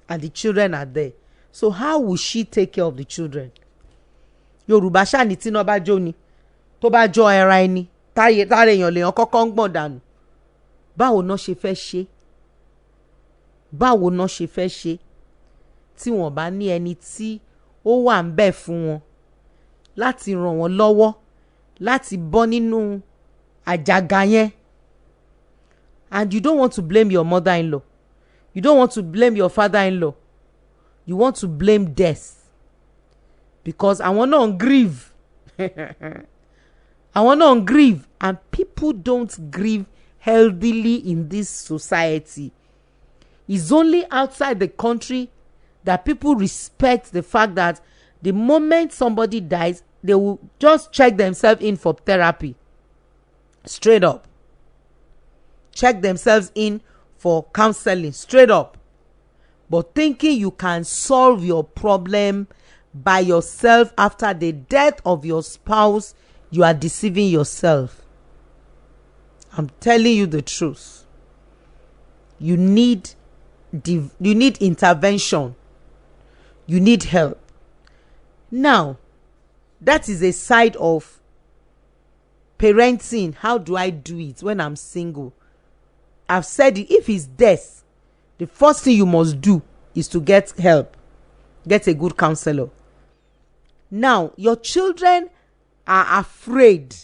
Speaker 1: And the children are there. So how will she take care of the children? Yorùbá ṣáà ní tí iná bá jó ni, tó bá jó ara ẹni, táre èèyàn lèèyàn kọ́kọ́ ń gbọ̀n dànù. Báwo náà ṣe fẹ́ ṣe? Báwo náà ṣe fẹ́ ṣe? Tí wọ́n bá ní ẹni tí ó wà ń bẹ̀ fún wọn láti ràn wọ́n lọ́wọ́ láti bọ́ nínú àjàgà yẹn. And you don't want to blame your mother-in-law. You don't want to blame your father-in-law. You want to blame death. Because àwọn náà ń grieve. Àwọn náà ń grieve. And people don't grieve healthily in this society. It's only outside the country that people respect the fact that the moment somebody dies, they will just check themselves in for therapy. Straight up. Check themselves in for counseling. Straight up. But thinking you can solve your problem by yourself after the death of your spouse, you are deceiving yourself. I'm telling you the truth. You need intervention. You need help. Now, that is a side of parenting. How do I do it when I'm single? I've said it. If it's death, the first thing you must do is to get help. Get a good counselor. Now, your children are afraid.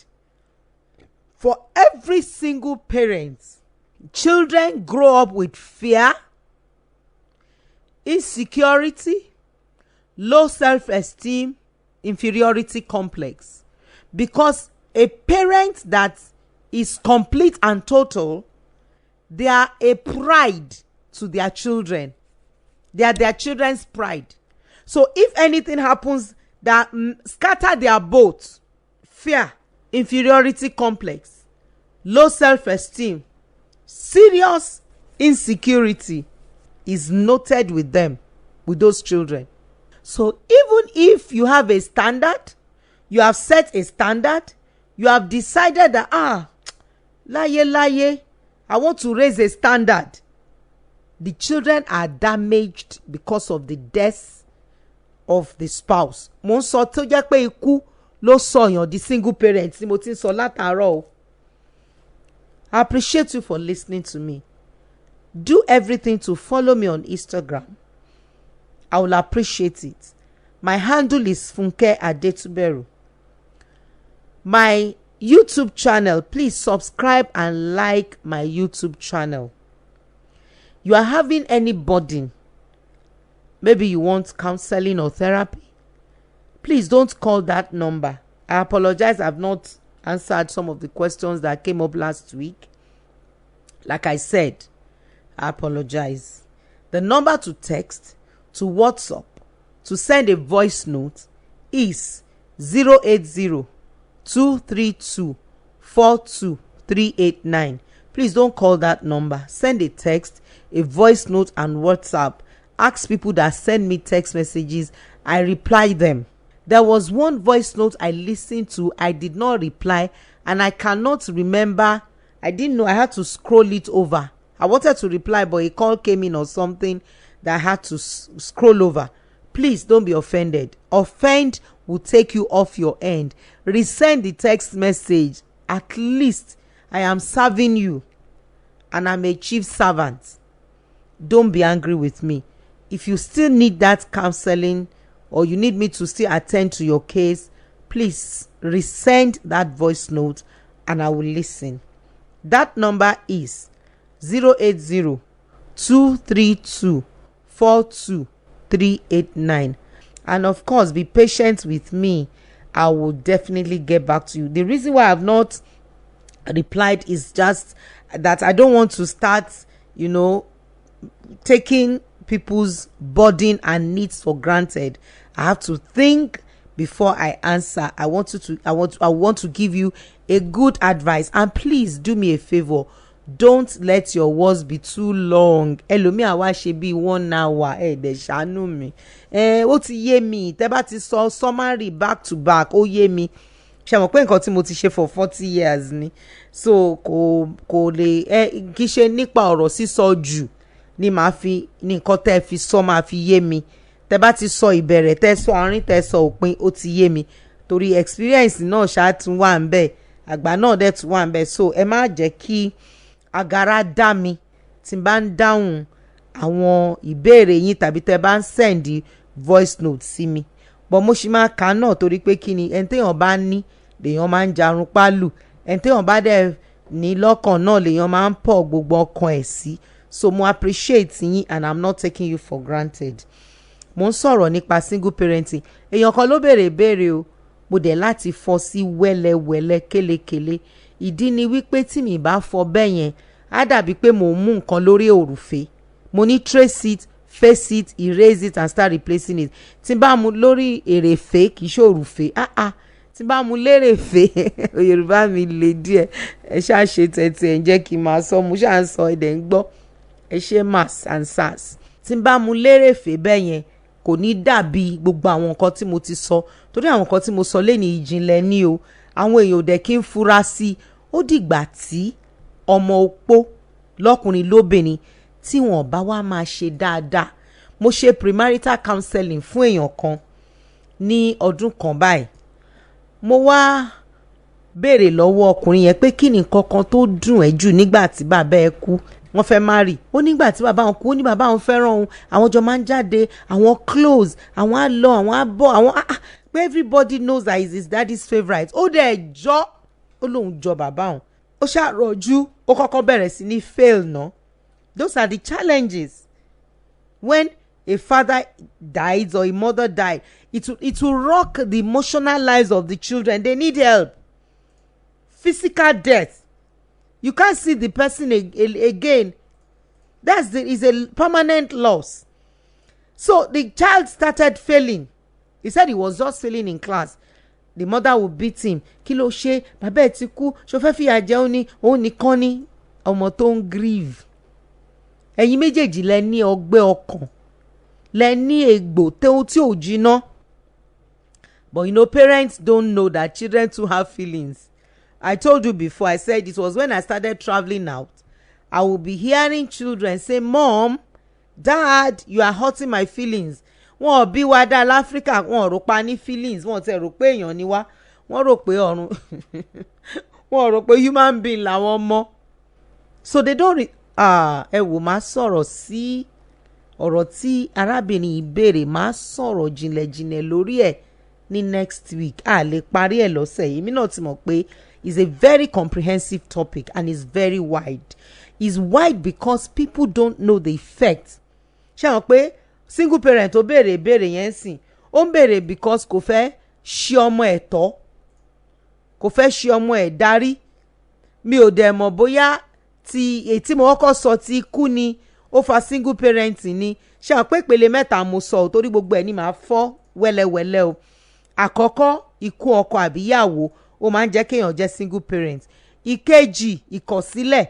Speaker 1: For every single parent, children grow up with fear, insecurity, low self-esteem, inferiority complex. Because a parent that is complete and total, they are a pride to their children. They are their children's pride. So if anything happens that scatter their boat, fear, inferiority complex, low self-esteem, serious insecurity is noted with them, with those children. So even if you have a standard, you have set a standard, you have decided that laye, I want to raise a standard, the children are damaged because of the death of the spouse. Mo ń sọ tó jẹ́ pé ikú ló sọyàn di single parent tí mo ti ń sọ látàárọ̀. I appreciate you for listening to me. Do everything to follow me on Instagram. I will appreciate it. My handle is funkeadetuberu. My YouTube channel, please subscribe and like my YouTube channel. You are having any burden, maybe you want counseling or therapy, please don't call that number. I apologize, I've not answered some of the questions that came up last week. Like I said, I apologize. The number to text, to WhatsApp, to send a voice note is 080-232-42389. Please don't call that number. Send a text, a voice note, and WhatsApp. Ask people that send me text messages. I reply them. There was one voice note I listened to. I did not reply, and I cannot remember. I didn't know. I had to scroll it over. I wanted to reply, but a call came in or something that I had to scroll over. Please don't be offended. Offend will take you off your end. Resend the text message. At least I am serving you, and I'm a chief servant. Don't be angry with me. If you still need that counseling, or you need me to still attend to your case, please resend that voice note and I will listen. That number is 080-232-42389. And of course, be patient with me. I will definitely get back to you. The reason why I have not replied is just that I don't want to start, taking people's burden and needs for granted. I have to think before I answer. I want to give you a good advice, and please do me a favor. Don't let your words be too long. Ẹlòmíì àwa ṣe bí 1 hour. Dẹ̀ ṣàánú mi. Ó ti yé mi. Tẹ́ bá ti sọ summary back to back, ó yé mi. Ṣé mọ̀ pé nǹkan tí mo ti ṣe for 40 years ni. So kò lè kì í ṣe nípa ọ̀rọ̀ sísọ jù ni màá fi ní nǹkan tẹ́ fi sọ máa fi yé mi. Tẹ́ bá ti sọ ìbẹ̀rẹ̀, tẹ́ sọ àárín, tẹ́ sọ òpin, ó ti yé mi. Torí experience náà ṣáà tún wà ń bẹ̀. Àgbà náà dẹ̀ tún wà ń bẹ̀. So ẹ má jẹ́ kí agara dá mi tí n bá ń dáhùn àwọn ìbéèrè yín tàbí tẹ́ bá ń send voice note sí mi. But mo ṣì máa kà náà torí pé kí ni ẹni téèyàn bá ní lèèyàn máa ń jarun pálù. Ẹni téèyàn bá dẹ̀ ní lọ́kàn náà lèèyàn máa ń pọ̀ gbogbo ọkàn ẹ̀ sí. So mo appreciate yín, and I'm not taking you for granted. Mo ń sọ̀rọ̀ nípa single parenting. Èèyàn kan ló béèrè ìbéèrè o. Mo dẹ̀ láti fọ́ sí wẹ́lẹ́wẹ́lẹ́ kélekèle. Ìdí ni wípé tí mi bá fọ bẹ́ẹ̀ yẹn á dàbí pé mò ń mú nǹkan lórí òrùfé. Mo ní trace it, face it, erase it and start replacing it. tí n bá mu lórí èrèfé kì í ṣòrùfé tí n bá mu lérèfé yorùbá mi le díẹ̀ ẹ ṣáà ṣe tẹ̀tẹ̀ ẹ̀ ń jẹ́ kí n máa sọ mo ṣáà ń sọ ẹ̀dẹ̀ ń gbọ́ ẹ ṣe mass and sars. tí n bá mu lérèfé bẹ́ẹ̀ yẹn kò ní dàbí gbogbo àwọn nǹkan tí mo ti sọ torí àwọn nǹkan tí mo sọ lé ní ìjìnlẹ̀ ní o àwọn èèyàn ò dẹ̀ kí n fura sí i ó dìgbà tí ọmọ opó lọ́kùnrin lóbìnrin tí wọ́n bá wá máa ṣe dáadáa. mo ṣe premarital counselling fún èèyàn kan ní ọdún kan báyìí mo wá béèrè lọ́wọ́ ọkùnrin yẹn pé kí ni nǹkan kan tó dùn ẹ́ jù nígbà tí bàbá ẹ kú wọ́n fẹ́ marry ó nígbà tí bàbá wọn kú ó ní bàbá wọn fẹ́ràn òun àwọn jọ máa ń jáde àwọn close àwọn á lọ àwọn á bọ̀ àwọn pé everybody knows that is his daddy's favourite ó dẹ̀ jọ́ ó lóun jọ bàbá òun ó ṣàròjú ó kọ́kọ́ bẹ̀rẹ̀ sí ní fail náà. Those are the challenges when a father dies or a mother dies. It will rock the emotional lives of the children. They need help. Physical death, you can't see the person again. Is a permanent loss. So the child started failing. He said he was just failing in class. The mother would beat him. Kí ló ṣe bàbá ẹ̀ ti kú ṣó fẹ́ fìyà jẹ òun nìkan ni ọmọ tó ń grieve. ẹ̀yin méjèèjì lẹ ní ọgbẹ́ ọkàn lẹ ní egbò tí ò jiná. But parents don't know that children too have feelings. I told you before, I said it was when I started traveling out. I will be hearing children say, Mom, Dad, you are hurting my feelings. Wọ́n bí wa dá láfíríkà wọ́n rò pa ní feelings wọ́n tẹ̀ rò pé èèyàn ni wá wọ́n rò pé ọ̀run wọ́n rò pé human being làwọn ọmọ. So they don't ẹ wò máa sọ̀rọ̀ sí ọ̀rọ̀ tí arábìnrin ìbéèrè máa sọ̀rọ̀ jìnlẹ̀jìnlẹ̀ lórí ẹ̀ ní next week lè parí ẹ̀ lọ́sẹ̀ yìí èmi náà ti mọ̀ pé it's a very comprehensive topic and it's very wide. It's wide because people don't know the effect. ṣé àwọn pé single parent tó béèrè ìbéèrè yẹn sìn ó ń béèrè because kò fẹ́ ṣe ọmọ ẹ̀ tọ́ kò fẹ́ ṣe ọmọ ẹ̀ darí. mi ò dẹ̀ mọ̀ bóyá ti ètí mo kọ́kọ́ sọ ti ikú ni ó fa single parent ni ṣé àwọn pé ìpele mẹ́ta mo sọ torí gbogbo ẹ̀ ní máa fọ́ wẹ́lẹ́wẹ́lẹ́ o. àkọ́kọ́ ikú ọkọ àbíyàwó ó máa ń jẹ́ kéèyàn jẹ́ single parent. ìkejì ìkọ̀sílẹ̀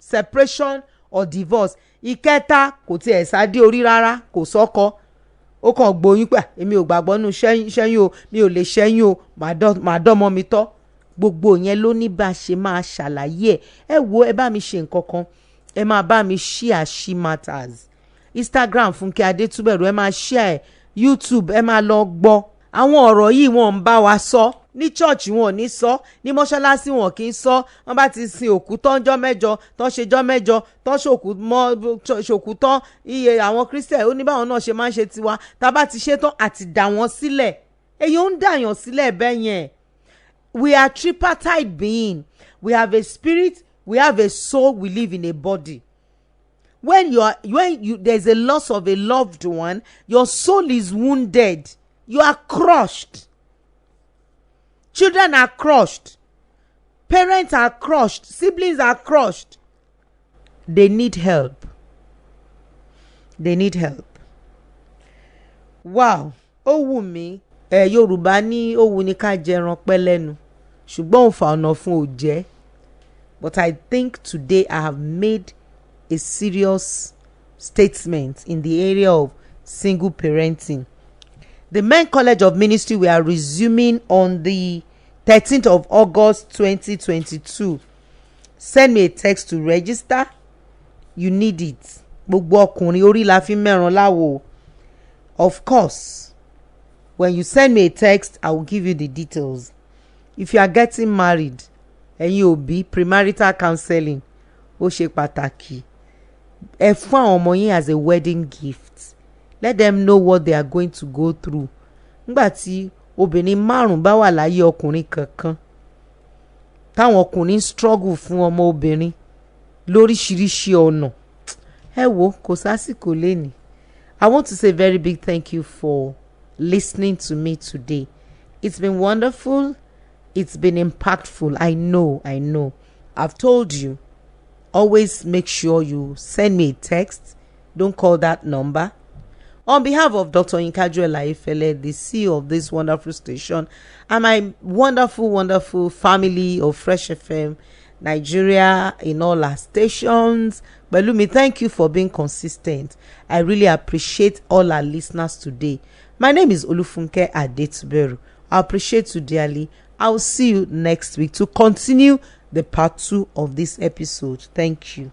Speaker 1: separation or divorce. ìkẹta kò tiẹ̀ sáde orí rárá kò sọ́kọ ó kàn gbóyún pé èmi ò gbàgbọ́ nù ṣẹ́yún o mi ò lè ṣẹ́yún o màá dọ́mọ mi tọ́. gbogbo yẹn ló ní bá a ṣe máa ṣàlàyé ẹ wo ẹ bá mi ṣe nǹkan kan ẹ máa bá mi share Shematters Instagram funkeadetuberu ẹ máa share YouTube ẹ máa lọ gbọ́ àwọn ọ̀rọ̀ yìí wọ́n ń bá wa sọ ní church wọn ò ní sọ ní mọ́ṣáláṣí wọn kì í sọ wọ́n bá ti sin òkú tọ́jọ́ mẹ́jọ tọ́ ṣejọ́ mẹ́jọ tọ́ ṣòkú tán iye àwọn Christian ó ní báwọn náà ṣe máa ń ṣe tiwa tá a bá ti ṣe tán àti dà wọ́n sílẹ̀ èyí ó ń dàyàn sílẹ̀ bẹ́ẹ̀ yẹn. We are tripartite being. We have a spirit, we have a soul, we live in a body. When there's a loss of a loved one, your soul is wounded. You are crushed. Children are crushed. Parents are crushed. Siblings are crushed. They need help. They need help. Wow. Ó wù mí. Yorùbá ní ó wù ní ká jẹran pẹ́ lẹ́nu. ṣùgbọ́n òǹfà ọ̀nà fún òjẹ́. But I think today I have made a serious statement in the area of single parenting. The Men College of Ministry we are resuming on the 13th of August 2022. Send me a text to register. You need it. Gbogbo ọkùnrin orí la fi mẹ́ran láwo. Of course, when you send me a text, I will give you the details. If you are getting married, ẹ̀yin òbí premarital counselling ó ṣe pàtàkì. Ẹ fún àwọn ọmọ yín as a wedding gift. Let them know what they are going to go through. Nígbà tí obìnrin márùn bá wà láyé ọkùnrin kankan, táwọn ọkùnrin struggle fún ọmọ obìnrin lóríṣiríṣi ọ̀nà, ẹ wo kò sásìkò lẹ́ni. I want to say a very big thank you for listening to me today. It's been wonderful. It's been impactful. I know. I've told you, always make sure you send me a text. don't call that number. On behalf of Dr. Nkaju Elaifele, the CEO of this wonderful station, and my wonderful family of Fresh FM Nigeria in all our stations, Balumi, thank you for being consistent. I really appreciate all our listeners today. My name is Olufunke Adetuberu. I appreciate you dearly. I will see you next week to continue the part 2 of this episode. Thank you.